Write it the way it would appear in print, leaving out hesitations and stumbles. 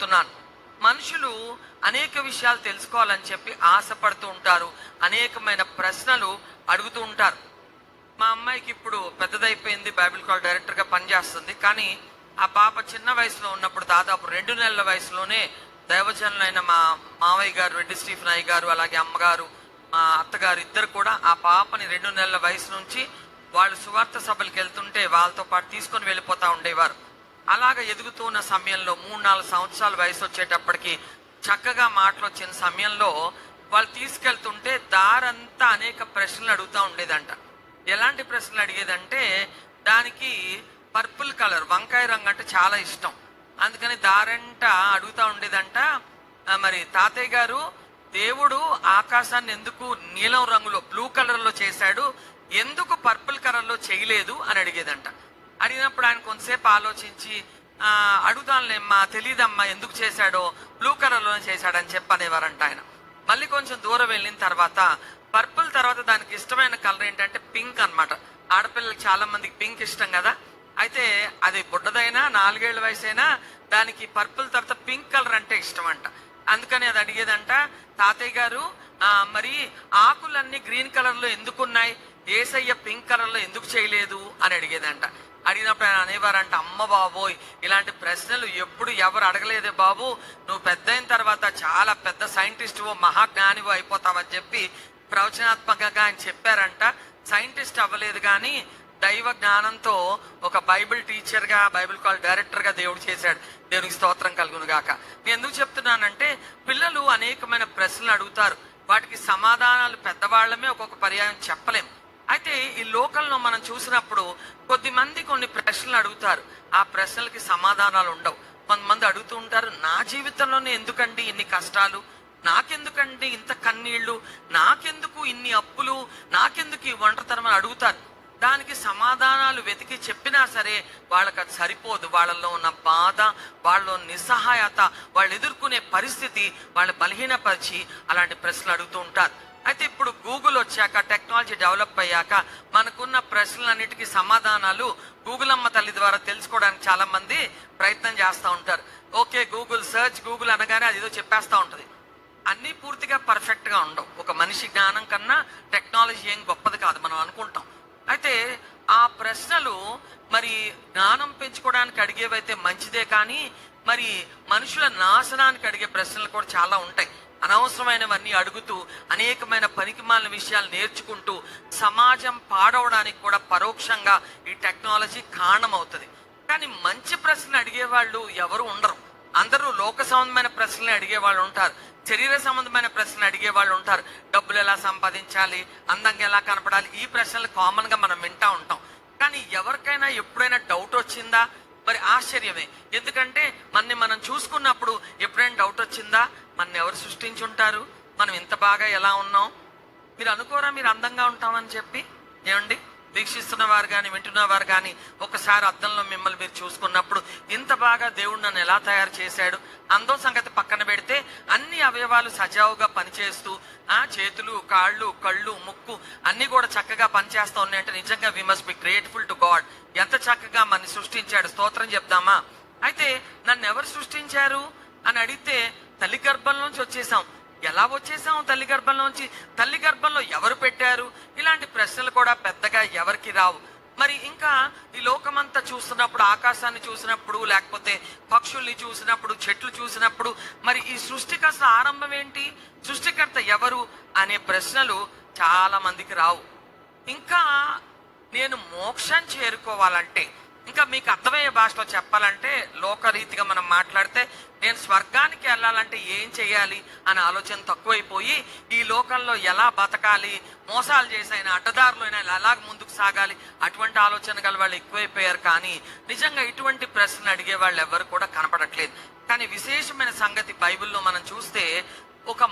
చెప్తున్నాను. మనుషులు అనేక విషయాలు తెలుసుకోవాలని చెప్పి ఆశపడుతూ ఉంటారు. అనేకమైన ప్రశ్నలు అడుగుతూ ఉంటారు. మా అమ్మాయికి ఇప్పుడు పెద్దదైపోయింది, బైబిల్ కాలేజ్ డైరెక్టర్గా పనిచేస్తుంది. కానీ ఆ పాప చిన్న వయసులో ఉన్నప్పుడు, దాదాపు 2 నెలల వయసులోనే దైవజనులైన మా మావయ్య గారు, రెడ్డి స్టీఫెన్ అయ్య గారు, అలాగే అమ్మగారు, మా అత్తగారు ఇద్దరు కూడా ఆ పాపని 2 నెలల వయసు నుంచి వాళ్ళు సువార్త సభలకు వెళ్తుంటే వాళ్ళతో పాటు తీసుకొని వెళ్ళిపోతూ ఉండేవారు. అలాగ ఎదుగుతూ ఉన్న సమయంలో 3-4 సంవత్సరాల వయసు వచ్చేటప్పటికి చక్కగా మాటలు వచ్చిన సమయంలో వాళ్ళు తీసుకెళ్తుంటే దారంతా అనేక ప్రశ్నలు అడుగుతూ ఉండేదంట. ఎలాంటి ప్రశ్నలు అడిగేదంటే, దానికి పర్పుల్ కలర్ వంకాయ రంగు అంటే చాలా ఇష్టం. అందుకని దారంట అడుగుతూ ఉండేదంట, మరి తాతయ్య గారు, దేవుడు ఆకాశాన్ని ఎందుకు నీలం రంగులో బ్లూ కలర్లో చేశాడు, ఎందుకు పర్పుల్ కలర్లో చేయలేదు అని అడిగేదంట. అడిగినప్పుడు ఆయన కొంతసేపు ఆలోచించి, అడుగుతానులేమ్మా, తెలియదమ్మా ఎందుకు చేశాడో, బ్లూ కలర్లోనే చేశాడని చెప్పనేవారంట ఆయన. మళ్ళీ కొంచెం దూరం వెళ్ళిన తర్వాత పర్పుల్ తర్వాత దానికి ఇష్టమైన కలర్ ఏంటంటే పింక్ అనమాట. ఆడపిల్లలకి చాలా మందికి పింక్ ఇష్టం కదా. అయితే అది బుడ్డదైనా 4 ఏళ్ల వయసు అయినా దానికి పర్పుల్ తర్వాత పింక్ కలర్ అంటే ఇష్టం అంట. అందుకని అది అడిగేదంట, తాతయ్య గారు, మరి ఆకులన్నీ గ్రీన్ కలర్లో ఎందుకున్నాయి, ఏసయ్య పింక్ కలర్లో ఎందుకు చేయలేదు అని అడిగేదంట. అడిగినప్పుడు ఆయన అనేవారంట, అమ్మ బాబోయ్, ఇలాంటి ప్రశ్నలు ఎప్పుడు ఎవరు అడగలేదే బాబు, నువ్వు పెద్ద అయిన తర్వాత చాలా పెద్ద సైంటిస్టువో మహాజ్ఞానివో అయిపోతావని చెప్పి ప్రవచనాత్మకంగా ఆయన చెప్పారంట. సైంటిస్ట్ అవ్వలేదు కానీ దైవ జ్ఞానంతో ఒక బైబిల్ టీచర్గా, బైబిల్ కాలేజ్ డైరెక్టర్గా దేవుడు చేశాడు. దేవునికి స్తోత్రం కలుగును గాక. నేను ఎందుకు చెప్తున్నానంటే, పిల్లలు అనేకమైన ప్రశ్నలు అడుగుతారు. వాటికి సమాధానాలు పెద్దవాళ్ళమే ఒక్కొక్క పర్యాయం చెప్పలేం. అయితే ఈ లోకంలో మనం చూసినప్పుడు కొద్దిమంది కొన్ని ప్రశ్నలు అడుగుతారు, ఆ ప్రశ్నలకి సమాధానాలు ఉండవు. కొంతమంది అడుగుతూ ఉంటారు, నా జీవితంలోనే ఎందుకండి ఇన్ని కష్టాలు, నాకెందుకండి ఇంత కన్నీళ్లు, నాకెందుకు ఇన్ని అప్పులు, నాకెందుకు ఈ ఒంటరితనం అని అడుగుతారు. దానికి సమాధానాలు వెతికి చెప్పినా సరే వాళ్ళకి అది సరిపోదు. వాళ్ళలో ఉన్న బాధ, వాళ్ళలో నిస్సహాయత, వాళ్ళు ఎదుర్కొనే పరిస్థితి వాళ్ళు బలహీనపరిచి అలాంటి ప్రశ్నలు అడుగుతూ ఉంటారు. అయితే ఇప్పుడు గూగుల్ వచ్చాక, టెక్నాలజీ డెవలప్ అయ్యాక మనకున్న ప్రశ్నలన్నిటికీ సమాధానాలు గూగుల్ అమ్మ తల్లి ద్వారా తెలుసుకోవడానికి చాలా మంది ప్రయత్నం చేస్తూ ఉంటారు. ఓకే గూగుల్, సర్చ్ గూగుల్ అనగానే అది ఏదో చెప్పేస్తూ ఉంటుంది. అన్నీ పూర్తిగా పర్ఫెక్ట్గా ఉండవు. ఒక మనిషి జ్ఞానం కన్నా టెక్నాలజీ ఏం గొప్పది కాదు మనం అనుకుంటాం. అయితే ఆ ప్రశ్నలు మరి జ్ఞానం పెంచుకోవడానికి అడిగేవైతే మంచిదే, కానీ మరి మనుషుల నాశనానికి అడిగే ప్రశ్నలు కూడా చాలా ఉంటాయి. అనవసరమైనవన్నీ అడుగుతూ అనేకమైన పనికిమాలిన విషయాలు నేర్చుకుంటూ సమాజం పాడవడానికి కూడా పరోక్షంగా ఈ టెక్నాలజీ కారణం అవుతుంది. కానీ మంచి ప్రశ్నలు అడిగేవాళ్ళు ఎవరు ఉండరు. అందరూ లోక సంబంధమైన ప్రశ్నలు అడిగేవాళ్ళు ఉంటారు, శరీర సంబంధమైన ప్రశ్నలు అడిగేవాళ్ళు ఉంటారు. డబ్బులు ఎలా సంపాదించాలి, అందంగా ఎలా కనపడాలి, ఈ ప్రశ్నలు కామన్గా మనం వింటూ ఉంటాం. కానీ ఎవరికైనా ఎప్పుడైనా డౌట్ వచ్చిందా? మరి ఆశ్చర్యమే. ఎందుకంటే మనం చూసుకున్నప్పుడు ఎప్పుడైనా డౌట్ వచ్చిందా, మన ఎవరు సృష్టించి ఉంటారు, మనం ఇంత బాగా ఎలా ఉన్నాం? మీరు అనుకోరా మీరు అందంగా ఉంటామని చెప్పి? ఏమండి, వీక్షిస్తున్న వారు కానీ వింటున్న వారు కానీ ఒకసారి అద్దంలో మిమ్మల్ని మీరు చూసుకున్నప్పుడు ఇంత బాగా దేవుడు నన్ను ఎలా తయారు చేశాడు? అందం సంగతి పక్కన పెడితే అన్ని అవయవాలు సజావుగా పనిచేస్తూ, చేతులు, కాళ్ళు, కళ్ళు, ముక్కు అన్ని కూడా చక్కగా పనిచేస్తూ ఉన్నాయంటే నిజంగా we must be grateful to God. ఎంత చక్కగా మన సృష్టించాడు, స్తోత్రం చెప్దామా? అయితే నన్ను ఎవరు సృష్టించారు అని అడిగితే, తల్లి గర్భంలోంచి వచ్చేసాం. ఎలా వచ్చేసాం తల్లి గర్భంలోంచి? తల్లి గర్భంలో ఎవరు పెట్టారు? ఇలాంటి ప్రశ్నలు కూడా పెద్దగా ఎవరికి రావు. మరి ఇంకా ఈ లోకమంతా చూస్తున్నప్పుడు, ఆకాశాన్ని చూసినప్పుడు, లేకపోతే పక్షుల్ని చూసినప్పుడు, చెట్లు చూసినప్పుడు, మరి ఈ సృష్టికి అసలు ఆరంభం ఏంటి, సృష్టికర్త ఎవరు అనే ప్రశ్నలు చాలా మందికి రావు. ఇంకా నేను మోక్షం చేరుకోవాలంటే, ఇంకా మీకు అర్థమయ్యే భాషలో చెప్పాలంటే, లోకరీతిగా మనం మాట్లాడితే, నేను స్వర్గానికి వెళ్ళాలంటే ఏం చేయాలి అనే ఆలోచన తక్కువైపోయి, ఈ లోకంలో ఎలా బతకాలి, మోసాలు చేసైనా అడ్డదారులు అయినా ఎలాగ ముందుకు సాగాలి, అటువంటి ఆలోచన గల వాళ్ళు ఎక్కువైపోయారు. కానీ నిజంగా ఇటువంటి ప్రశ్నలు అడిగే వాళ్ళు ఎవరు కూడా కనపడట్లేదు. కానీ విశేషమైన సంగతి, బైబిల్లో మనం చూస్తే ఒక